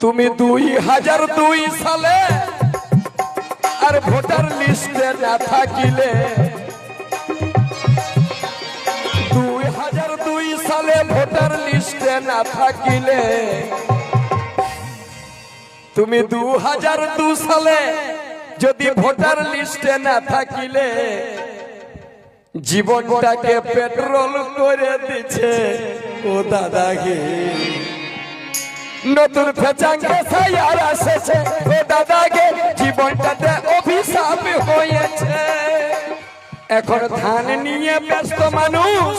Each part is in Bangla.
তুমি 2002 সালে আর ভোটার লিস্টে না থাকিলে 2002 সালে ভোটার লিস্টে না থাকিলে তুমি 2002 সালে যদি ভোটার লিস্টে না থাকিলে জীবনটাকে পেট্রোল করে দিছে ও দাদাকে নতুন ফেচাঙ্গে সায়ার আসছে ও দাদাকে জীবনটাতে অভিশাপ হয়েছে। এখন ধান নিয়ে ব্যস্ত মানুষ,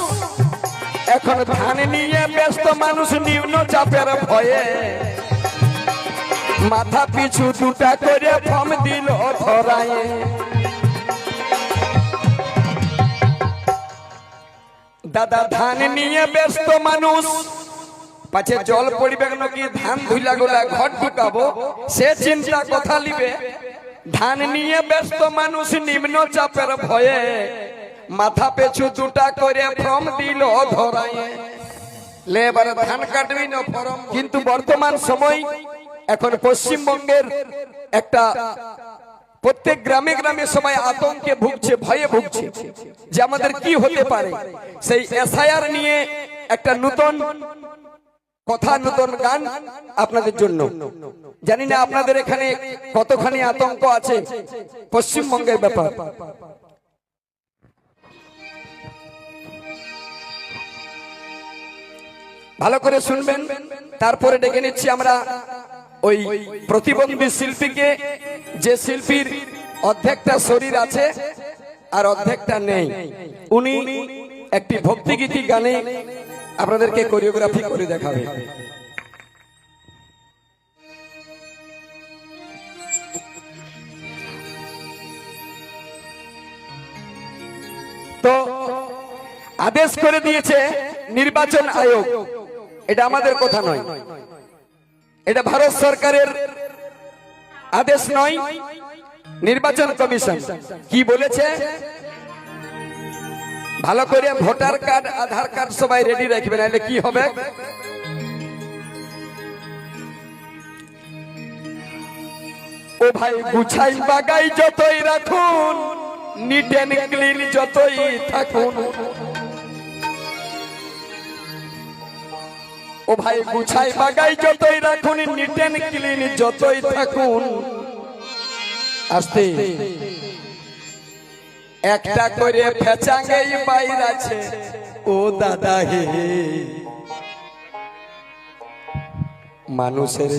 এখন ধান নিয়ে ব্যস্ত মানুষ নিম্ন চাপের ভয়ে মাথা পিছু 2টা করে ফর্ম দিল ধরায়। দাদা ধান নিয়ে ব্যস্ত মানুষ পাছে জল পড়িবে নাকি ধান ধুইলা গোলা ঘর ঢুকাবো সে চিন্তা কথা লিবে। ধান নিয়ে ব্যস্ত মানুষ নিম্ন চাপের ভয়ে মাথা পেছু 2টা করে ফর্ম দিল ধরায়। লেবার ধান কাটবি না ফর্ম। কিন্তু বর্তমান সময় এখন পশ্চিমবঙ্গের একটা প্রত্যেক গ্রামে গ্রামে সবাই আতঙ্কে ভুগছে, ভয়ে ভুগছে যে আমাদের কি হতে পারে। সেই এসআইআর নিয়ে একটা নতুন কথা, নতুন গান আপনাদের জন্য। জানি না আপনাদের এখানে কতখানি আতঙ্ক আছে পশ্চিমবঙ্গের ব্যাপার। ভালো করে শুনবেন, তারপরে ডেকে নিচ্ছি আমরা ওই প্রতিবন্ধী শিল্পীকে, যে শিল্পীর অর্ধেকটা শরীর আছে আর অর্ধেকটা নেই। উনি একটি ভক্তিগীতি গানে আপনাদেরকে কোরিওগ্রাফি করে দেখাবে। তো আদেশ করে দিয়েছে নির্বাচন আয়োগ, এটা আমাদের কথা নয়, এটা ভারত সরকারের আদেশ নয়, নির্বাচন কমিশন কি বলেছে। ভালো করে ভোটার কার্ড, আধার কার্ড সবাই রেডি রাখবেন, নাহলে কি হবে। ও ভাই গুছাই বাগাই যতই রাখুন, নিট এন্ড ক্লিন যতই থাকুন। ও ভাই গুছাই বাগাই যতই রাখুন, নিট এন্ড ক্লিন যতই থাকুন। আস্তে একটা করে ফেচাঙ্গেই বাইর আছে ও দাদা হে। মানুষের